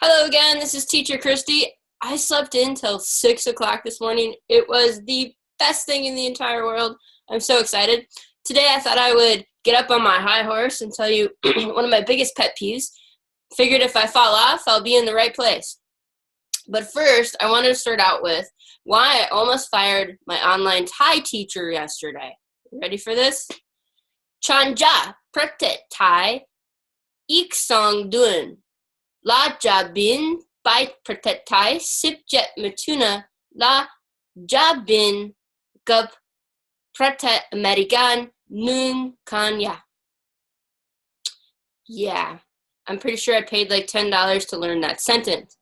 Hello again, this is Teacher Christy. I slept in till 6 o'clock this morning. It was the best thing in the entire world. I'm so excited. Today I thought I would get up on my high horse and tell you one of my biggest pet peeves. Figured if I fall off, I'll be in the right place. But first, I wanted to start out with why I almost fired my online Thai teacher yesterday. Ready for this? Chanja pratet Thai ik song dun. La jabin by pratet Thai sipjet matuna la jabin gub pratet American nun kanya. Yeah, I'm pretty sure I paid like $10 to learn that sentence.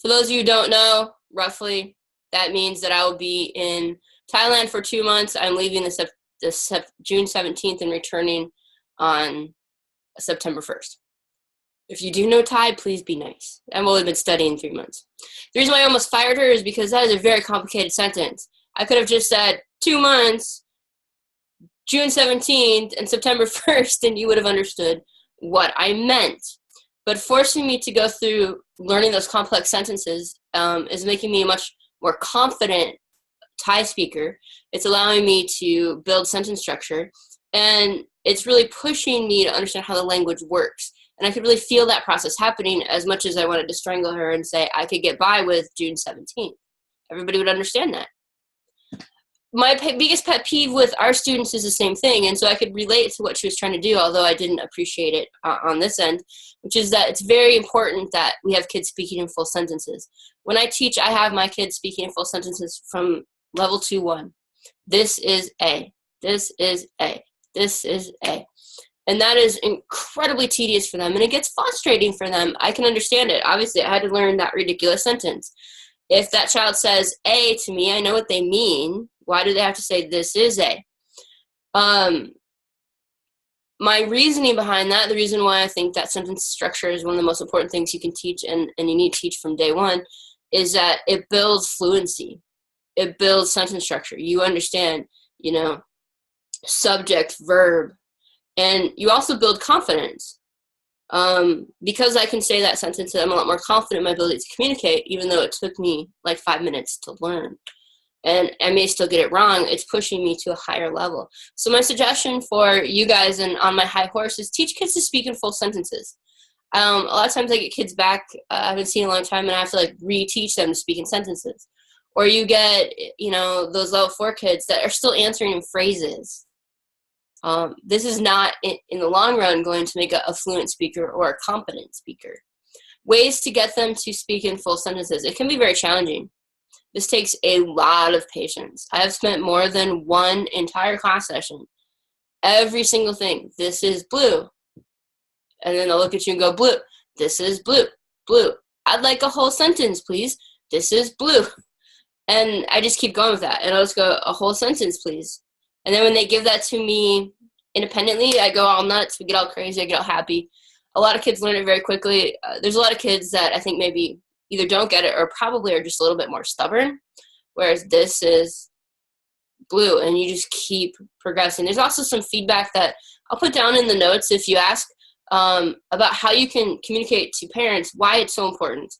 For those of you who don't know, roughly, that means that I will be in Thailand for 2 months. I'm leaving June 17th and returning on September 1st. If you do know Thai, please be nice. I've only been studying 3 months. The reason why I almost fired her is because that is a very complicated sentence. I could have just said 2 months, June 17th, and September 1st, and you would have understood what I meant. But forcing me to go through learning those complex sentences is making me a much more confident Thai speaker. It's allowing me to build sentence structure, and it's really pushing me to understand how the language works. And I could really feel that process happening as much as I wanted to strangle her and say I could get by with June 17th. Everybody would understand that. My biggest pet peeve with our students is the same thing, and so I could relate to what she was trying to do, although I didn't appreciate it on this end, which is that it's very important that we have kids speaking in full sentences. When I teach, I have my kids speaking in full sentences from level 2-1. This is A. This is A. This is A. And that is incredibly tedious for them, and it gets frustrating for them. I can understand it. Obviously, I had to learn that ridiculous sentence. If that child says A to me, I know what they mean. Why do they have to say this is A? My reasoning behind that, the reason why I think that sentence structure is one of the most important things you can teach and you need to teach from day one, is that it builds fluency. It builds sentence structure. You understand, subject, verb, and you also build confidence. Because I can say that sentence, I'm a lot more confident in my ability to communicate, even though it took me like 5 minutes to learn. And I may still get it wrong. It's pushing me to a higher level. So my suggestion for you guys and on my high horse is teach kids to speak in full sentences. A lot of times I get kids back I haven't seen in a long time, and I have to reteach them to speak in sentences. Or you get, those level 4 kids that are still answering in phrases. This is not, in the long run, going to make a fluent speaker or a competent speaker. Ways to get them to speak in full sentences. It can be very challenging. This takes a lot of patience. I have spent more than one entire class session. Every single thing. This is blue. And then they'll look at you and go, blue. This is blue. Blue. I'd like a whole sentence, please. This is blue. And I just keep going with that. And I'll just go, a whole sentence, please. And then when they give that to me independently, I go all nuts. We get all crazy. I get all happy. A lot of kids learn it very quickly. There's a lot of kids that I think maybe either don't get it or probably are just a little bit more stubborn, whereas this is blue, and you just keep progressing. There's also some feedback that I'll put down in the notes if you ask about how you can communicate to parents why it's so important.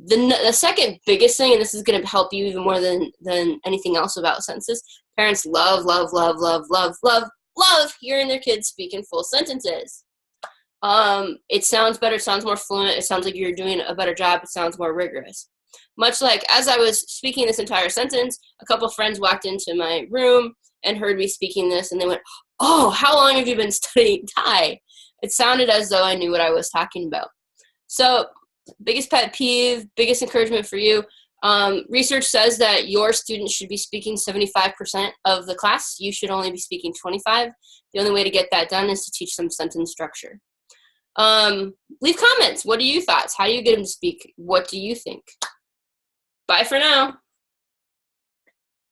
The second biggest thing, and this is going to help you even more than anything else about sentences, parents love hearing their kids speak in full sentences. It sounds better, it sounds more fluent, it sounds like you're doing a better job, it sounds more rigorous. Much like as I was speaking this entire sentence, a couple of friends walked into my room and heard me speaking this, and they went, "Oh, how long have you been studying Thai?" It sounded as though I knew what I was talking about. So, biggest pet peeve, biggest encouragement for you. Research says that your students should be speaking 75% of the class. You should only be speaking 25%. The only way to get that done is to teach them sentence structure. Leave comments. What are your thoughts? How do you get them to speak? What do you think? Bye for now.